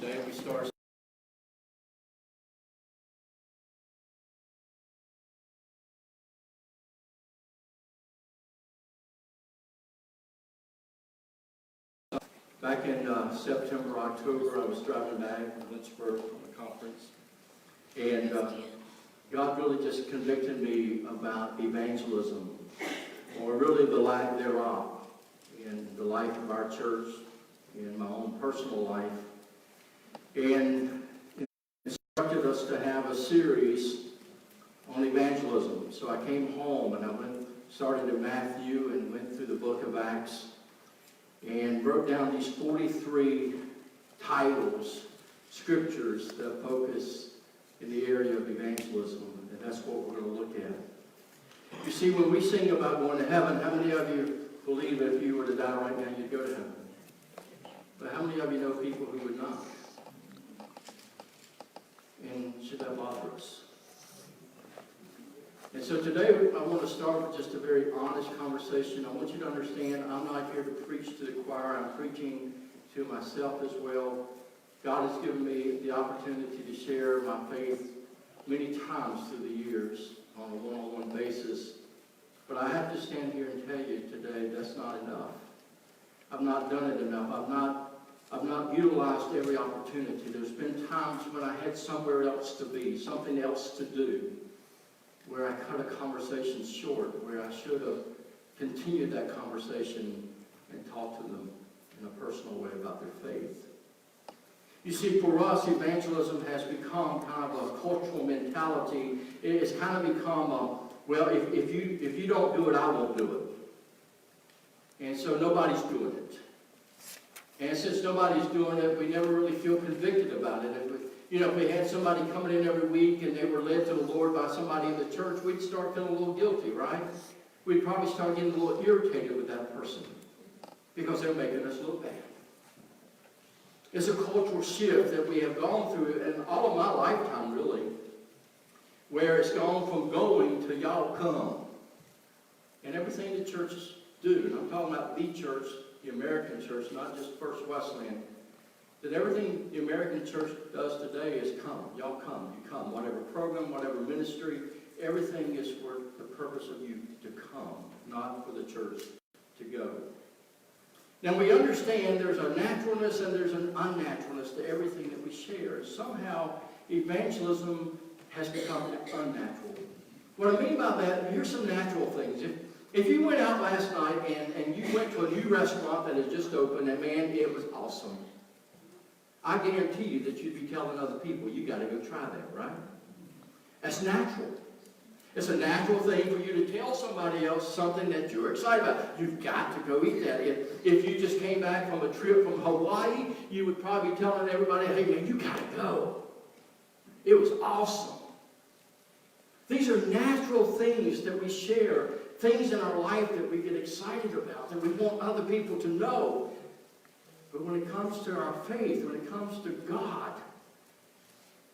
Today we start back in September, October. I was driving back from Lynchburg from a conference, and God really just convicted me about evangelism, or really the lack thereof, in the life of our church, in my own personal life, and instructed us to have a series on evangelism. So I came home and I started in Matthew and went through the book of Acts and wrote down these 43 titles, scriptures that focus in the area of evangelism, and that's what we're going to look at. You see, when we sing about going to heaven, how many of you believe that if you were to die right now, you'd go to heaven? But how many of you know people who would not? And should that bother us? And so today I want to start with just a very honest conversation. I want you to understand I'm not here to preach to the choir. I'm preaching to myself as well. God has given me the opportunity to share my faith many times through the years on a one-on-one basis. But I have to stand here and tell you today that's not enough. I've not done it enough. I've not utilized every opportunity. There's been times when I had somewhere else to be, something else to do, where I cut a conversation short, where I should have continued that conversation and talked to them in a personal way about their faith. You see, for us, evangelism has become kind of a cultural mentality. It's kind of become a, well, if you don't do it, I won't do it. And so nobody's doing it. And since nobody's doing it, we never really feel convicted about it. If we had somebody coming in every week and they were led to the Lord by somebody in the church, we'd start feeling a little guilty, right? We'd probably start getting a little irritated with that person because they're making us look bad. It's a cultural shift that we have gone through in all of my lifetime, really, where it's gone from going to y'all come. And everything the churches do, and I'm talking about the church, the American church, not just First Wesleyan, that everything the American church does today is come. Y'all come. You come. Whatever program, whatever ministry, everything is for the purpose of you to come, not for the church to go. Now we understand there's a naturalness and there's an unnaturalness to everything that we share. Somehow evangelism has become unnatural. What I mean by that, here's some natural things. If you went out last night and you went to a new restaurant that has just opened, and man, it was awesome, I guarantee you that you'd be telling other people, you got to go try that, right? That's natural. It's a natural thing for you to tell somebody else something that you're excited about. You've got to go eat that. If you just came back from a trip from Hawaii, you would probably be telling everybody, hey man, you got to go. It was awesome. These are natural things that we share, things in our life that we get excited about, that we want other people to know. But when it comes to our faith, when it comes to God,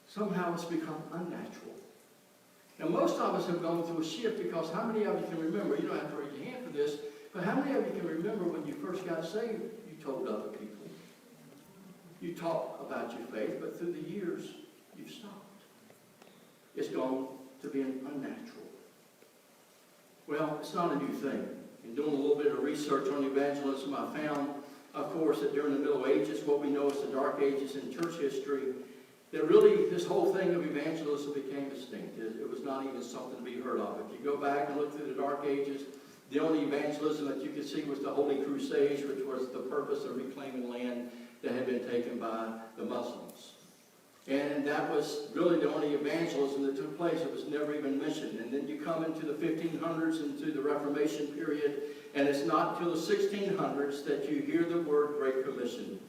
somehow it's become unnatural. Now, most of us have gone through a shift because how many of you can remember, you don't have to raise your hand for this, but how many of you can remember when you first got saved, you told other people? You talked about your faith, but through the years, you've stopped. It's gone to being unnatural. Well, it's not a new thing. In doing a little bit of research on evangelism, I found, of course, that during the Middle Ages, what we know as the Dark Ages in church history, that really this whole thing of evangelism became extinct. It was not even something to be heard of. If you go back and look through the Dark Ages, the only evangelism that you could see was the Holy Crusades, which was the purpose of reclaiming land that had been taken by the Muslims. And that was really the only evangelism that took place. It was never even mentioned. And then you come into the 1500s, into the Reformation period, and it's not until the 1600s that you hear the word Great Commission.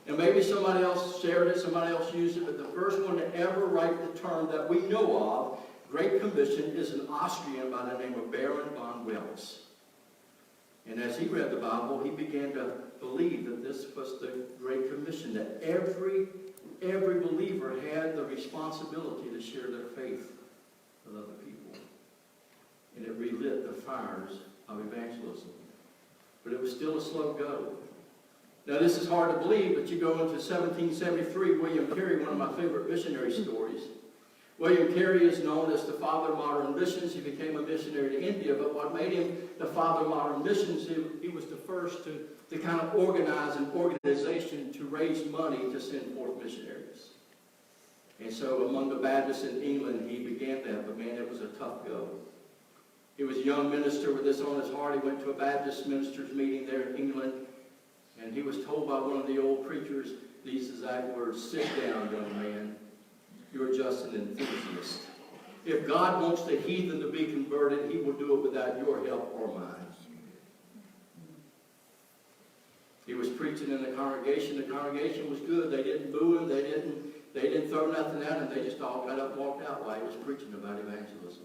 And maybe somebody else shared it, somebody else used it, but the first one to ever write the term that we know of, Great Commission, is an Austrian by the name of Baron von Welz. And as he read the Bible, he began to believe that this was the Great Commission, that every believer had the responsibility to share their faith with other people. And it relit the fires of evangelism. But it was still a slow go. Now, this is hard to believe, but you go into 1773, William Carey, one of my favorite missionary stories. William Carey is known as the father of modern missions. He became a missionary to India, but what made him the father of modern missions, he was the first to kind of organize an organization to raise money to send forth missionaries. And so among the Baptists in England, he began that, but man, it was a tough go. He was a young minister with this on his heart. He went to a Baptist ministers meeting there in England, and he was told by one of the old preachers these exact words: "Sit down, young man. You're just an enthusiast. If God wants the heathen to be converted, he will do it without your help or mine." He was preaching in the congregation. The congregation was good. They didn't boo him. They didn't throw nothing at him. They just all got up and walked out while he was preaching about evangelism.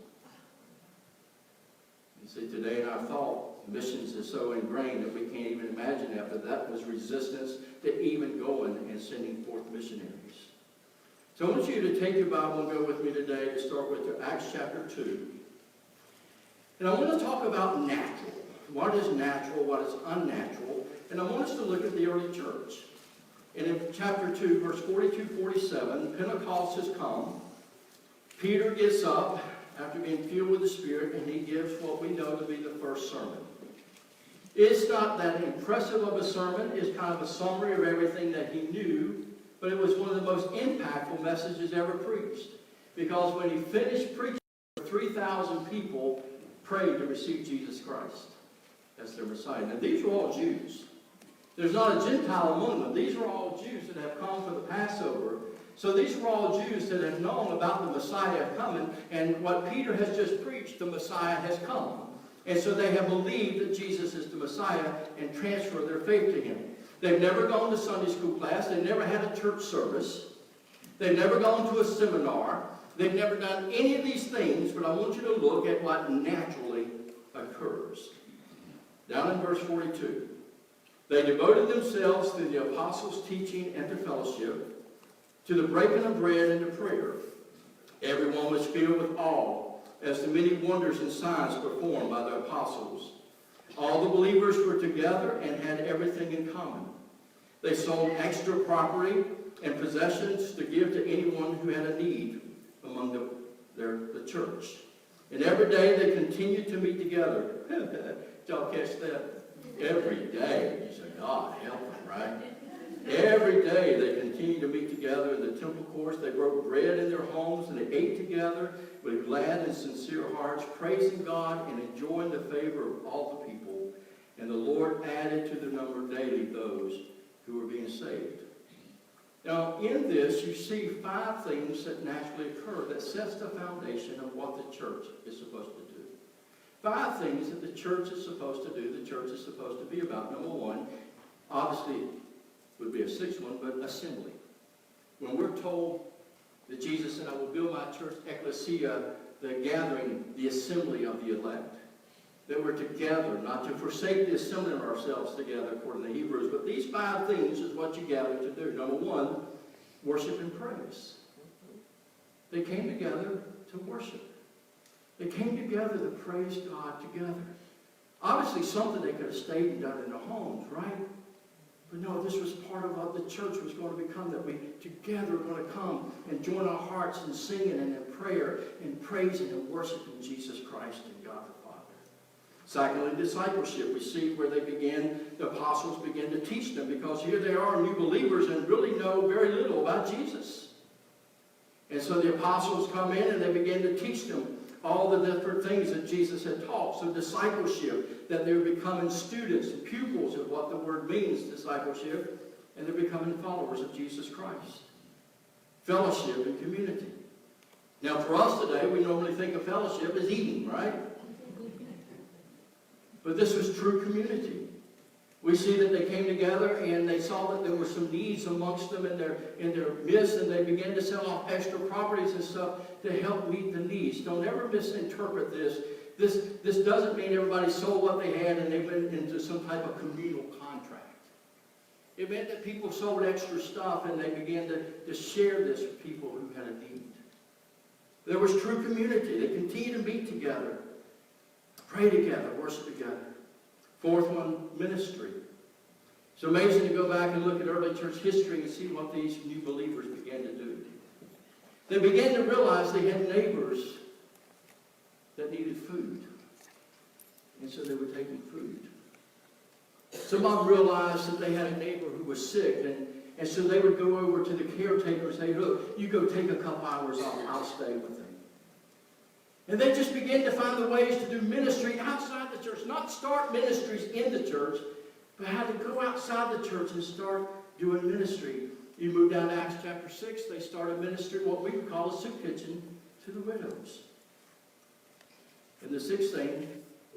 You see, today in our thought, missions is so ingrained that we can't even imagine that, but that was resistance to even going and sending forth missionaries. So I want you to take your Bible and go with me today to start with Acts chapter 2. And I want to talk about natural. What is natural? What is unnatural? And I want us to look at the early church. And in chapter 2, verse 42-47, Pentecost has come. Peter gets up after being filled with the Spirit, and he gives what we know to be the first sermon. It's not that impressive of a sermon. It's kind of a summary of everything that he knew, but it was one of the most impactful messages ever preached. Because when he finished preaching, 3,000 people prayed to receive Jesus Christ as their Messiah. Now, these were all Jews. There's not a Gentile among them. These were all Jews that have come for the Passover. So these were all Jews that have known about the Messiah coming, and what Peter has just preached, the Messiah has come. And so they have believed that Jesus is the Messiah and transferred their faith to him. They've never gone to Sunday school class. They've never had a church service. They've never gone to a seminar. They've never done any of these things, but I want you to look at what naturally occurs. Down in verse 42. They devoted themselves to the apostles' teaching and to fellowship, to the breaking of bread and to prayer. Everyone was filled with awe as the many wonders and signs performed by the apostles. All the believers were together and had everything in common. They sold extra property and possessions to give to anyone who had a need among the church. And every day they continued to meet together. Did y'all catch that? Every day. You say, God help them, right? Every day they continued to meet together in the temple courts. They broke bread in their homes and they ate together with glad and sincere hearts, praising God and enjoying the favor of all the people. And the Lord added to the number daily those who were being saved. Now, in this, you see 5 things that naturally occur that sets the foundation of what the church is supposed to do. 5 things that the church is supposed to do, the church is supposed to be about. Number 1, obviously, would be a 6th one, but assembly. When we're told that Jesus said, I will build my church, ecclesia, the gathering, the assembly of the elect. That we're together, not to forsake the assembling of ourselves together, according to Hebrews. But these 5 things is what you gather to do. Number 1, worship and praise. They came together to worship. They came together to praise God together. Obviously, something they could have stayed and done in their homes, right? But no, this was part of what the church was going to become, that we together are going to come and join our hearts in singing and in prayer and praising and worshiping Jesus Christ and God the Father. Secondly, discipleship. We see where the apostles began to teach them, because here they are, new believers, and really know very little about Jesus. And so the apostles come in and they begin to teach them all the different things that Jesus had taught. So discipleship, that they're becoming students and pupils of what the word means, discipleship, and they're becoming followers of Jesus Christ. Fellowship and community. Now for us today, we normally think of fellowship as eating, right? But this was true community. We see that they came together and they saw that there were some needs amongst them in their midst, and they began to sell off extra properties and stuff to help meet the needs. Don't ever misinterpret this. This doesn't mean everybody sold what they had and they went into some type of communal contract. It meant that people sold extra stuff and they began to share this with people who had a need. There was true community. They continued to meet together, pray together, worship together. 4th one, ministry. It's amazing to go back and look at early church history and see what these new believers began to do. They began to realize they had neighbors that needed food. And so they were taking food. Some of them realized that they had a neighbor who was sick, and so they would go over to the caretaker and say, look, you go take a couple hours off, I'll stay with them. And they just began to find the ways to do ministry outside the church, not start ministries in the church, but how to go outside the church and start doing ministry. You move down to Acts chapter 6, they started ministry, what we would call a soup kitchen, to the widows. And the sixth thing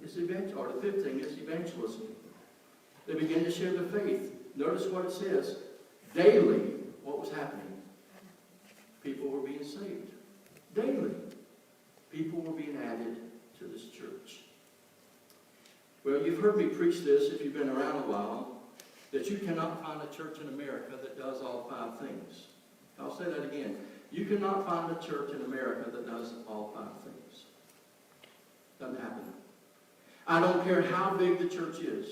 is the fifth thing is evangelism. They began to share their faith. Notice what it says. Daily, what was happening? People were being saved. Daily, people were being added to this church. Well, you've heard me preach this if you've been around a while, that you cannot find a church in America that does all five things. I'll say that again. You cannot find a church in America that does all five things. Doesn't happen. I don't care how big the church is.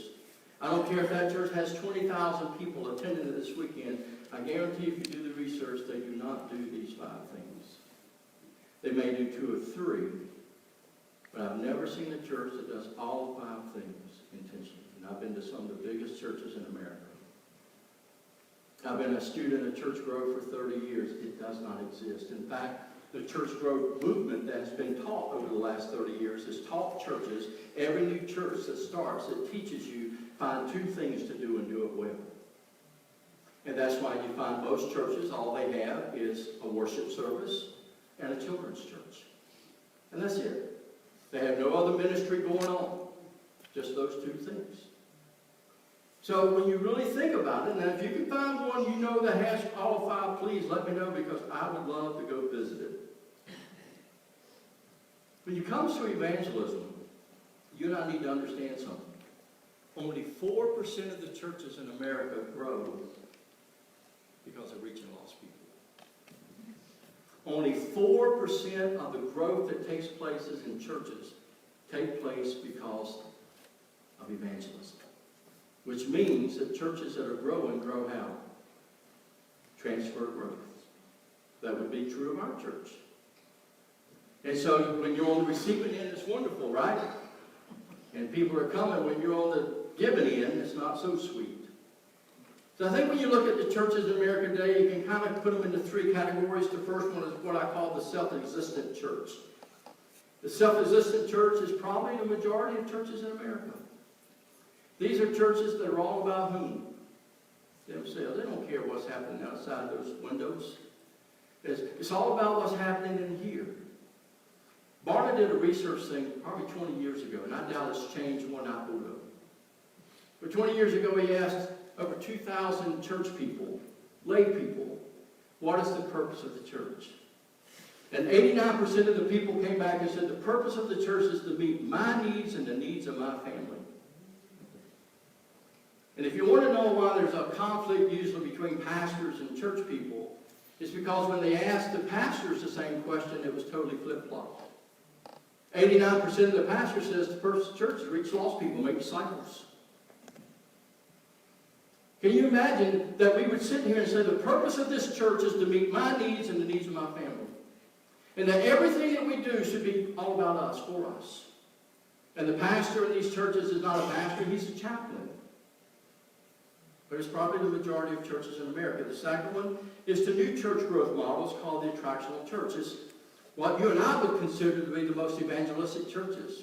I don't care if that church has 20,000 people attending it this weekend. I guarantee if you do the research, they do not do these five things. They may do two or three, but I've never seen a church that does all five things intentionally. And I've been to some of the biggest churches in America. I've been a student of church growth for 30 years. It does not exist. In fact, the church growth movement that has been taught over the last 30 years has taught churches, every new church that starts, it teaches you find two things to do and do it well. And that's why you find most churches, all they have is a worship service and a children's church. And that's it. They have no other ministry going on. Just those two things. So when you really think about it, now if you can find one you know that has all five, please let me know, because I would love to go visit it. When it comes to evangelism, you and I need to understand something. Only 4% of the churches in America grow because of reaching lost people. Only 4% of the growth that takes place in churches take place because of evangelism. Which means that churches that are growing grow how? Transfer growth. That would be true of our church. And so when you're on the receiving end, it's wonderful, right? And people are coming. When you're on the giving end, it's not so sweet. So I think when you look at the churches in America today, you can kind of put them into three categories. The first one is what I call the self-existent church. The self-existent church is probably the majority of churches in America. These are churches that are all about whom? Themselves. They don't care what's happening outside those windows. It's all about what's happening in here. Barna did a research thing probably 20 years ago, and I doubt it's changed one iota. But 20 years ago, he asked over 2,000 church people, lay people, what is the purpose of the church? And 89% of the people came back and said, the purpose of the church is to meet my needs and the needs of my family. And if you want to know why there's a conflict usually between pastors and church people, it's because when they asked the pastors the same question, it was totally flip-flopped. 89% of the pastor says the purpose of the church is to reach lost people, make disciples. Can you imagine that we would sit here and say the purpose of this church is to meet my needs and the needs of my family? And that everything that we do should be all about us, for us. And the pastor in these churches is not a pastor, he's a chaplain. But it's probably the majority of churches in America. The second one is the new church growth models called the attractional churches. What you and I would consider to be the most evangelistic churches.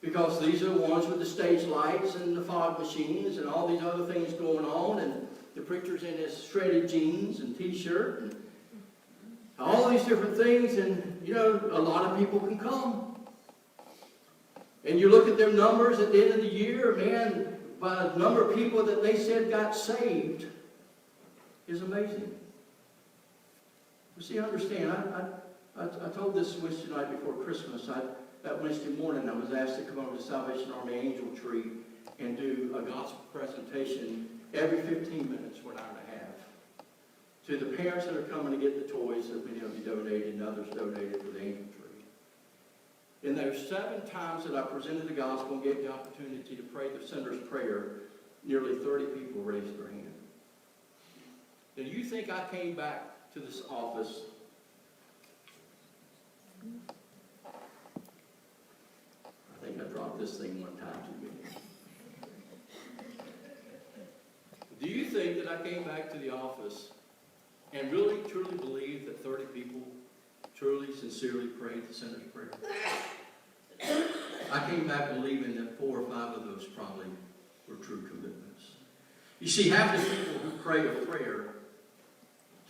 Because these are the ones with the stage lights and the fog machines and all these other things going on, and the preacher's in his shredded jeans and t-shirt and all these different things, and you know, a lot of people can come. And you look at their numbers at the end of the year, man, by the number of people that they said got saved is amazing. You see, understand, I told this Wednesday night before Christmas. That Wednesday morning I was asked to come over to Salvation Army Angel Tree and do a gospel presentation every 15 minutes for an hour and a half to the parents that are coming to get the toys that many of you donated and others donated for the Angel Tree. In those 7 times that I presented the gospel and gave the opportunity to pray the sinner's prayer, nearly 30 people raised their hand. Now, you think I came back to this office I think I dropped this thing one time too many. Do you think that I came back to the office and really, truly believed that 30 people truly, sincerely prayed the sinner's prayer? I came back believing that 4 or 5 of those probably were true commitments. You see, half the people who pray a prayer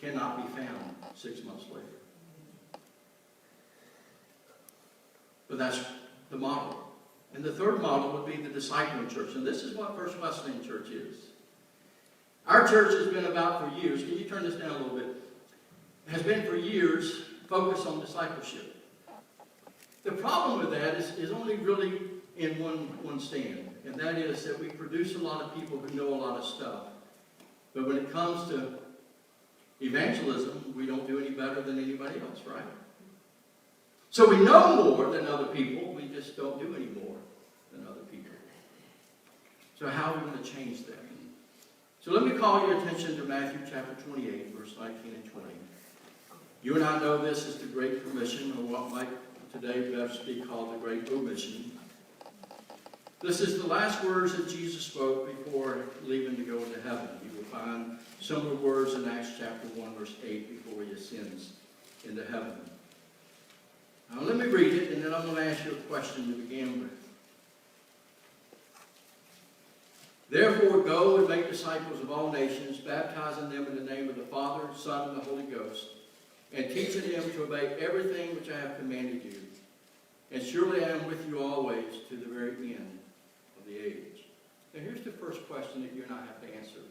cannot be found 6 months later. But that's the model. And the third model would be the discipling church. And this is what First Wesleyan Church is. Our church has been about for years, can you turn this down a little bit? Has been for years focused on discipleship. The problem with that is only really in one stand. And that is that we produce a lot of people who know a lot of stuff. But when it comes to evangelism, we don't do any better than anybody else, right? So we know more than other people, we just don't do any more than other people. So how are we going to change that? So let me call your attention to Matthew chapter 28, verse 19 and 20. You and I know this is the Great Commission, or what might today best be called the Great Omission. This is the last words that Jesus spoke before leaving to go into heaven. You will find similar words in Acts chapter 1, verse 8, before he ascends into heaven. Now let me read it, and then I'm going to ask you a question to begin with. Therefore, go and make disciples of all nations, baptizing them in the name of the Father, Son, and the Holy Ghost, and teaching them to obey everything which I have commanded you. And surely I am with you always to the very end of the age. Now here's the first question that you and I have to answer.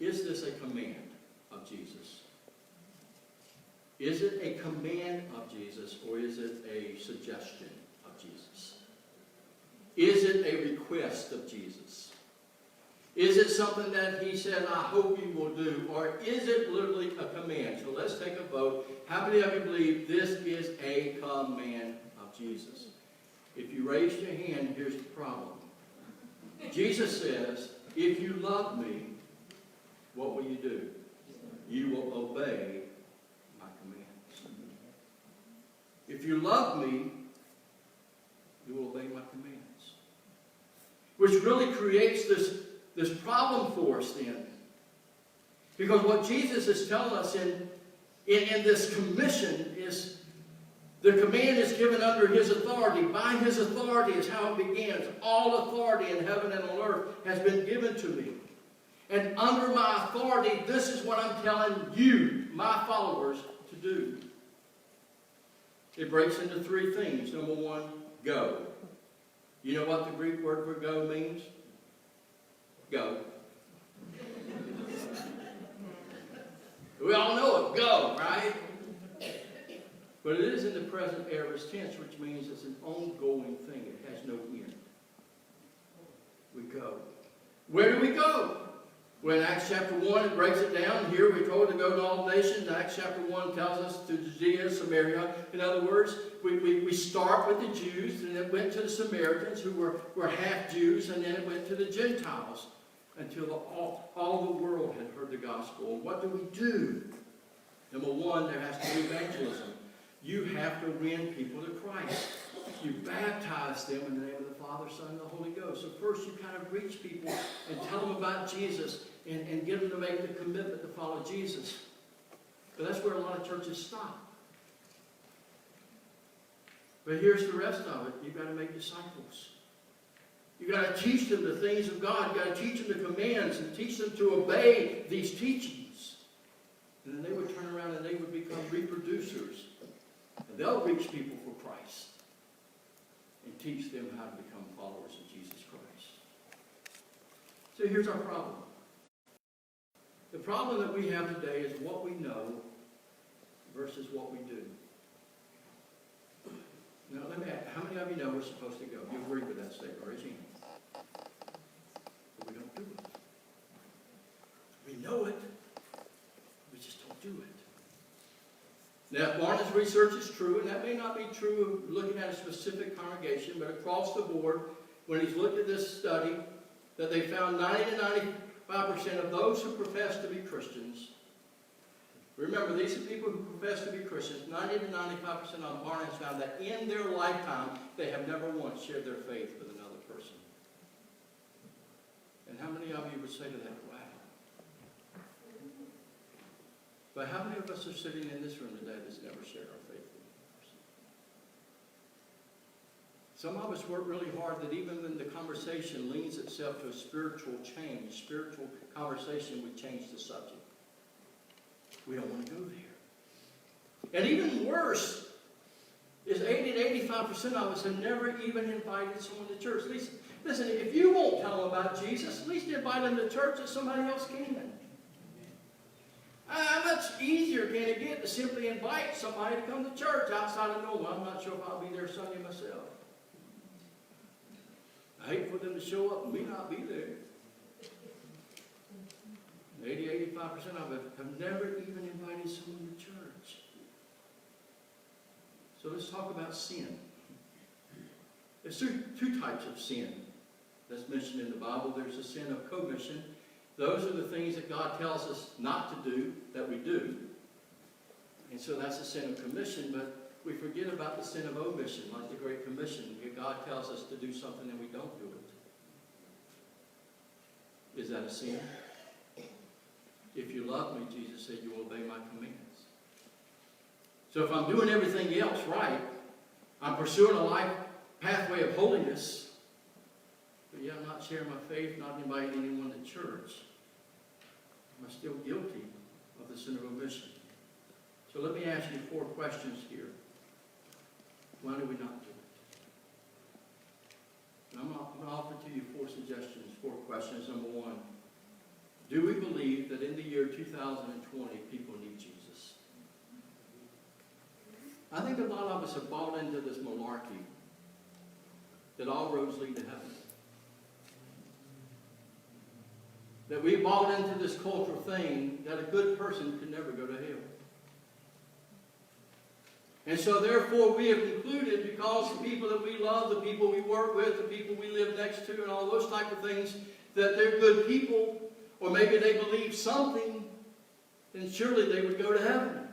Is this a command of Jesus? Is it a command of Jesus, or is it a suggestion of Jesus? Is it a request of Jesus? Is it something that he said, I hope you will do, or is it literally a command? So let's take a vote. How many of you believe this is a command of Jesus? If you raised your hand, here's the problem. Jesus says, if you love me, what will you do? You will obey my commands. If you love me, you will obey my commands. Which really creates this problem for us then. Because what Jesus is telling us in this commission is the command is given under his authority. By his authority is how it begins. All authority in heaven and on earth has been given to me. And under my authority, this is what I'm telling you, my followers, to do. It breaks into 3 things. Number 1, go. You know what the Greek word for go means? Go. We all know it, go, right? But it is in the present aorist tense, which means it's an ongoing thing. It has no end. We go. Where do we go? Well, in Acts chapter 1, it breaks it down. Here we're told to go to all nations. Acts chapter 1 tells us to Judea, Samaria. In other words, we start with the Jews, and it went to the Samaritans, who were half Jews, and then it went to the Gentiles, until all the world had heard the gospel. And what do we do? Number 1, there has to be evangelism. You have to win people to Christ. You baptize them in the name of the Father, Son, and the Holy Ghost. So first you kind of reach people and tell them about Jesus and get them to make the commitment to follow Jesus. But that's where a lot of churches stop. But here's the rest of it. You've got to make disciples. You've got to teach them the things of God. You've got to teach them the commands and teach them to obey these teachings. And then they would turn around and they would become reproducers. And they'll reach people for Christ and teach them how to become followers of Jesus Christ. So here's our problem. The problem that we have today is what we know versus what we do. Now, let me ask, how many of you know we're supposed to go? You agree with that statement, raise your hand. But we don't do it. We know it, we just don't do it. Now, Barna's research is true, and that may not be true looking at a specific congregation, but across the board, when he's looked at this study, that they found 90 to 95% of those who profess to be Christians. Remember, these are people who profess to be Christians. 90 to 95% of them, Barna has found that in their lifetime, they have never once shared their faith with another person. And how many of you would say to that, wow? But how many of us are sitting in this room today that's never shared our faith with another person? Some of us work really hard that even when the conversation leans itself to a spiritual change, spiritual conversation, we change the subject. We don't want to go there. And even worse is 80 to 85% of us have never even invited someone to church. Listen, if you won't tell them about Jesus, at least invite them to church that somebody else can. How much easier can it get to simply invite somebody to come to church outside of Noah? I'm not sure if I'll be there Sunday myself. I hate for them to show up and me not be there. 80, 85% of us have never even invited someone to church. So let's talk about sin. There's two types of sin that's mentioned in the Bible. There's the sin of commission. Those are the things that God tells us not to do, that we do. And so that's the sin of commission, but we forget about the sin of omission, like the Great Commission. God tells us to do something and we don't do it. Is that a sin? If you love me, Jesus said, you will obey my commands. So if I'm doing everything else right, I'm pursuing a life pathway of holiness, but yet I'm not sharing my faith, not inviting anyone to church, am I still guilty of the sin of omission? So let me ask you 4 questions here. Why do we not do it? And I'm going to offer to you 4 suggestions, 4 questions. Number 1, do we believe that in the year 2020 people need Jesus? I think a lot of us have bought into this malarkey that all roads lead to heaven. That we bought into this cultural thing that a good person can never go to hell. And so therefore we have concluded, because the people that we love, the people we work with, the people we live next to, and all those type of things, that they're good people, or maybe they believe something, then surely they would go to heaven.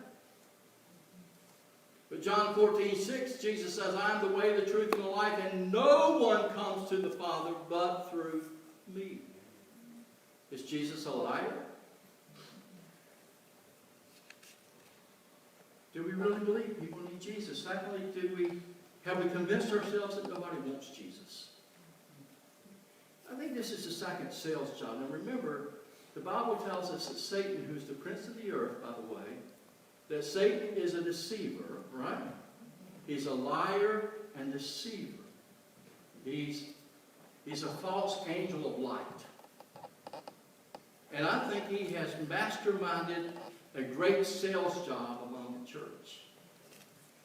But John 14:6, Jesus says, I am the way, the truth, and the life, and no one comes to the Father but through me. Is Jesus a liar? Do we really believe people need Jesus? Secondly, have we convinced ourselves that nobody wants Jesus? I think this is the second sales job. And remember, the Bible tells us that Satan, who's the prince of the earth, by the way, that Satan is a deceiver, right? He's a liar and deceiver. He's a false angel of light. And I think he has masterminded a great sales job among the church.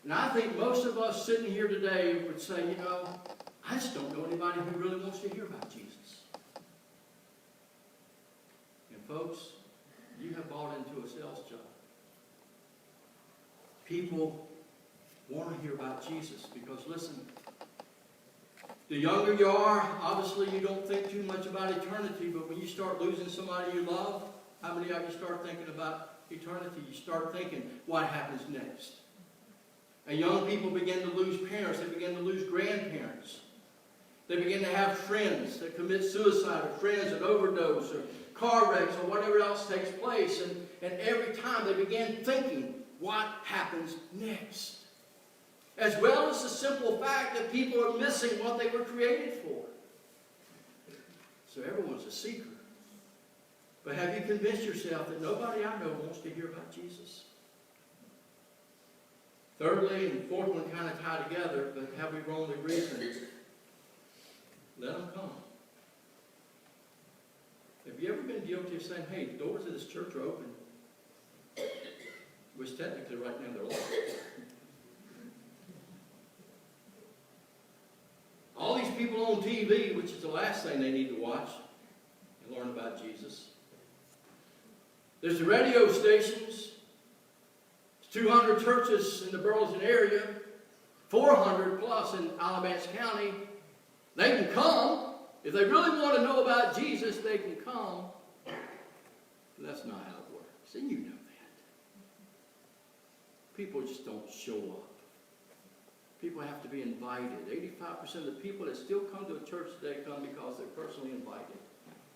And I think most of us sitting here today would say, you know, I just don't know anybody who really wants to hear about Jesus. And folks, you have bought into a sales job. People want to hear about Jesus because, listen, the younger you are, obviously you don't think too much about eternity, but when you start losing somebody you love, how many of you start thinking about eternity? You start thinking, what happens next? And young people begin to lose parents. They begin to lose grandparents. They begin to have friends that commit suicide, or friends that overdose, or car wrecks, or whatever else takes place. And every time they begin thinking, what happens next? As well as the simple fact that people are missing what they were created for. So everyone's a seeker. But have you convinced yourself that nobody I know wants to hear about Jesus? Thirdly, and fourth one kind of tie together, but have we wrongly reasoned? Let them come. Have you ever been guilty of saying, hey, the doors of this church are open? Which technically right now they're locked. All these people on TV, which is the last thing they need to watch and learn about Jesus. There's the radio stations. There's 200 churches in the Burleson area, 400 plus in Alamance County. They can come, If they really want to know about Jesus, they can come. But that's not how it works. And you know that. People just don't show up. People have to be invited. 85% of the people that still come to a church today come because they're personally invited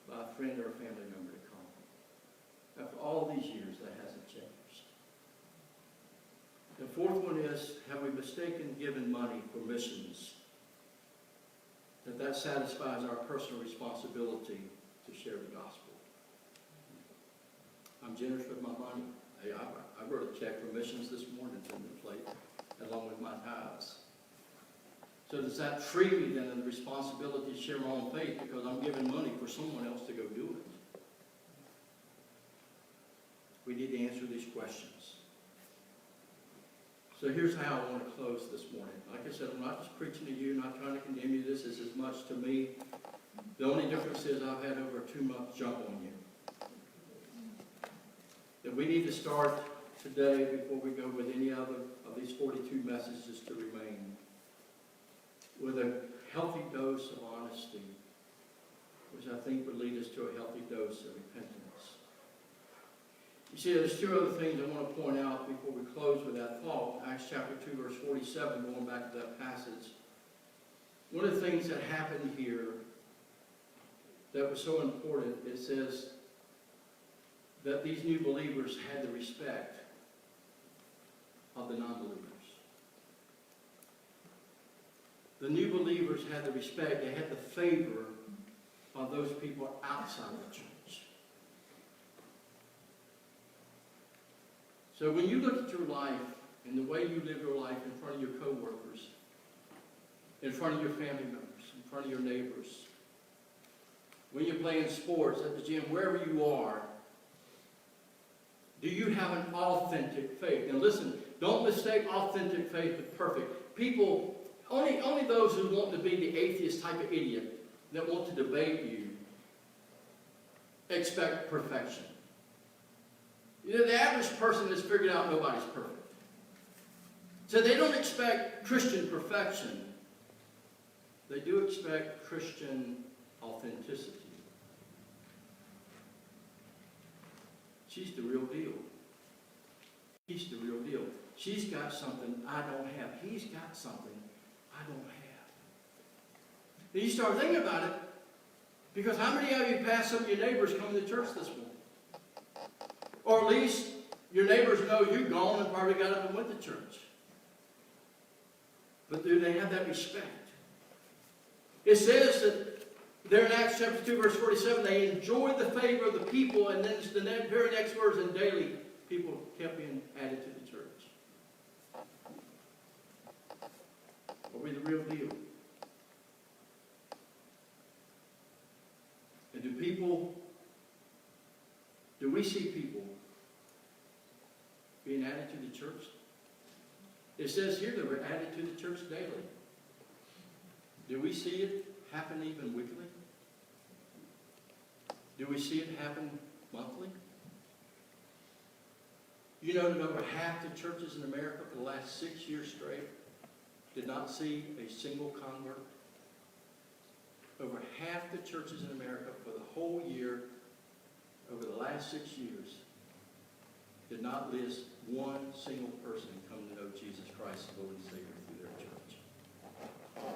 by a friend or a family member to come. After all these years, that hasn't changed. The fourth one is, have we mistaken giving money for missions? That satisfies our personal responsibility to share the gospel. I'm generous with my money. I wrote a check for missions this morning to the plate, along with my tithes. So does that free me then of the responsibility to share my own faith because I'm giving money for someone else to go do it? We need to answer these questions. So here's how I want to close this morning. Like I said, I'm not just preaching to you, not trying to condemn you. This is as much to me. The only difference is I've had over a 2-month jump on you. That we need to start today before we go with any other of these 42 messages to remain with a healthy dose of honesty, which I think would lead us to a healthy dose of repentance. You see, there's 2 other things I want to point out before we close with that thought. Acts chapter 2, verse 47, going back to that passage. One of the things that happened here that was so important, it says that these new believers had the respect of the non-believers. The new believers had the respect, they had the favor of those people outside the church. So when you look at your life and the way you live your life in front of your co-workers, in front of your family members, in front of your neighbors, when you're playing sports, at the gym, wherever you are, do you have an authentic faith? Now listen, don't mistake authentic faith with perfect. People, only those who want to be the atheist type of idiot that want to debate you expect perfection. You know, the average person has figured out nobody's perfect. So they don't expect Christian perfection. They do expect Christian authenticity. She's the real deal. He's the real deal. She's got something I don't have. He's got something I don't have. Then you start thinking about it, because how many of you passed some of your neighbors coming to church this morning? Or at least your neighbors know you've gone and probably got up and went to church. But do they have that respect? It says that there in Acts chapter 2, verse 47, they enjoyed the favor of the people, and then the very next verse, and daily people kept being added to the church. Are we the real deal? And do we see people being added to the church? It says here they were added to the church daily. Do we see it happen even weekly? Do we see it happen monthly? You know that over half the churches in America for the last 6 years straight did not see a single convert. Over half the churches in America for the whole year, over the last 6 years, did not list one single person come to know Jesus Christ as Lord and Savior through their church.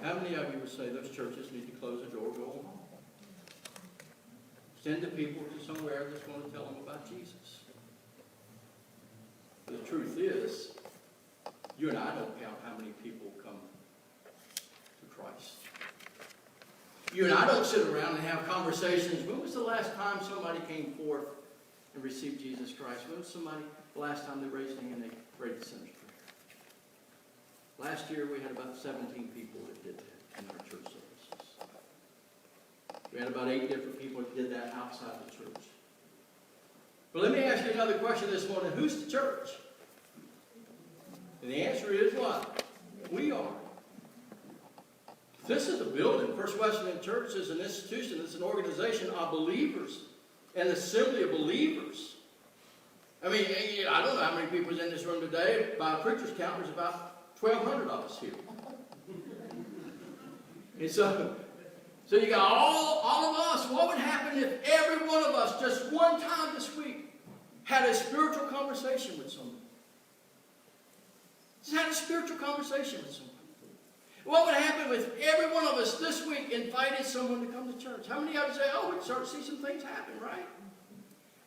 How many of you would say those churches need to close the door, go home? Send the people to somewhere that's going to tell them about Jesus. The truth is, you and I don't count how many people come to Christ. You and I don't sit around and have conversations. When was the last time somebody came forth and received Jesus Christ? When was the last time they raised their hand and they prayed the sinner's prayer? Last year we had about 17 people that did that in our church services. We had about 8 different people that did that outside the church. But let me ask you another question this morning. Who's the church? And the answer is what? We are. This is a building. First Wesleyan Church is an institution. It's an organization of believers. An assembly of believers. I mean, I don't know how many people are in this room today. By a preacher's count, there's about 1,200 of us here. And so, So you got all of us. What would happen if every one of us, just one time this week, had a spiritual conversation with someone? Just had a spiritual conversation with someone. What would happen if every one of us this week invited someone to come to church? How many of you say, oh, we'd start to see some things happen, right?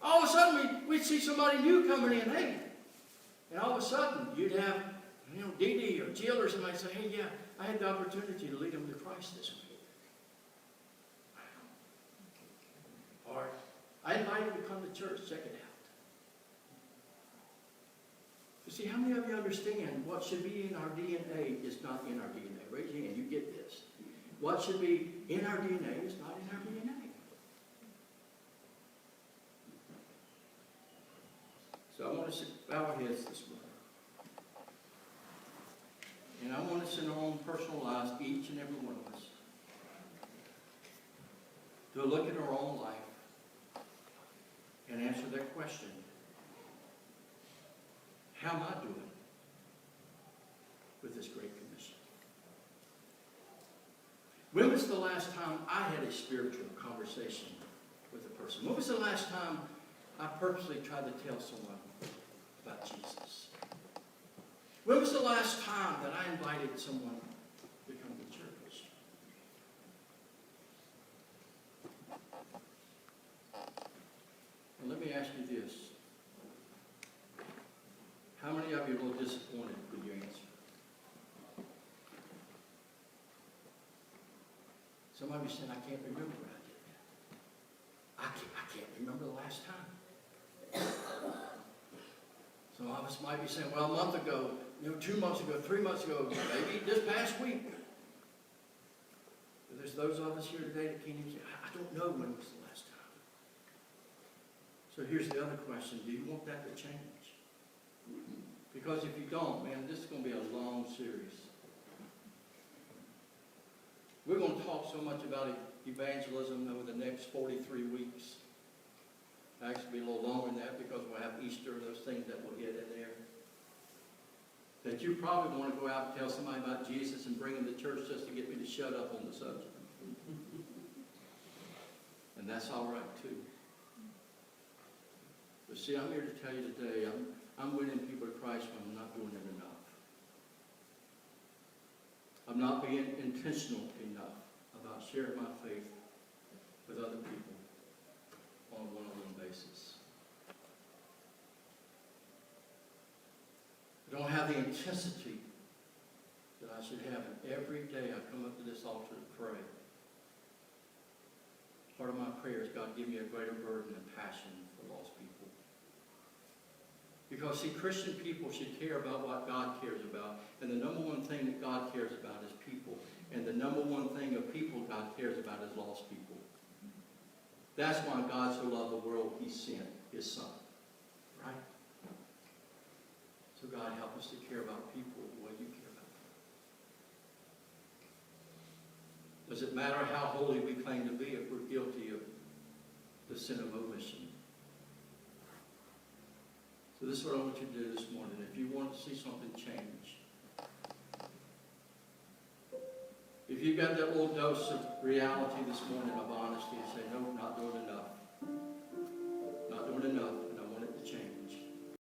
All of a sudden, we'd see somebody new coming in, hey. And all of a sudden, you'd have, Dee Dee or Jill or somebody say, hey, yeah, I had the opportunity to lead them to Christ this week. Or, I invite you to come to church, check it out. You see, how many of you understand what should be in our DNA is not in our DNA? Raise your hand, you get this. What should be in our DNA is not in our DNA. So I want us to bow our heads this morning. And I want us in our own personal lives, each and every one of us, to look at our own life and answer that question. How am I doing with this Great Commission? When was the last time I had a spiritual conversation with a person? When was the last time I purposely tried to tell someone about Jesus? When was the last time that I invited someone to come to church? And let me ask you this. How many of you are a little disappointed with your answer? Some of you said, I can't remember when I did that. I can't remember the last time. Some of us might be saying, well, a month ago, 2 months ago, 3 months ago, maybe this past week. But there's those of us here today that can't even say, I don't know when was the last time. So here's the other question. Do you want that to change? Because if you don't, man, this is going to be a long series. We're going to talk so much about evangelism over the next 43 weeks. Actually, be a little longer than that because we'll have Easter and those things that we'll get in there. That you probably want to go out and tell somebody about Jesus and bring them to church just to get me to shut up on the subject. And that's all right, too. But see, I'm here to tell you today, I'm winning people to Christ when I'm not doing it enough. I'm not being intentional enough about sharing my faith with other people on a one-on-one basis. I don't have the intensity that I should have. And every day I come up to this altar to pray. Part of my prayer is, God, give me a greater burden and passion for lost people. Because, see, Christian people should care about what God cares about. And the number one thing that God cares about is people. And the number one thing of people God cares about is lost people. That's why God so loved the world, He sent His Son. Right? So God, help us to care about people the way You care about them. Does it matter how holy we claim to be if we're guilty of the sin of omission? So this is what I want you to do this morning. If you want to see something change, if you've got that little dose of reality this morning of honesty and say, no, not doing enough. Not doing enough.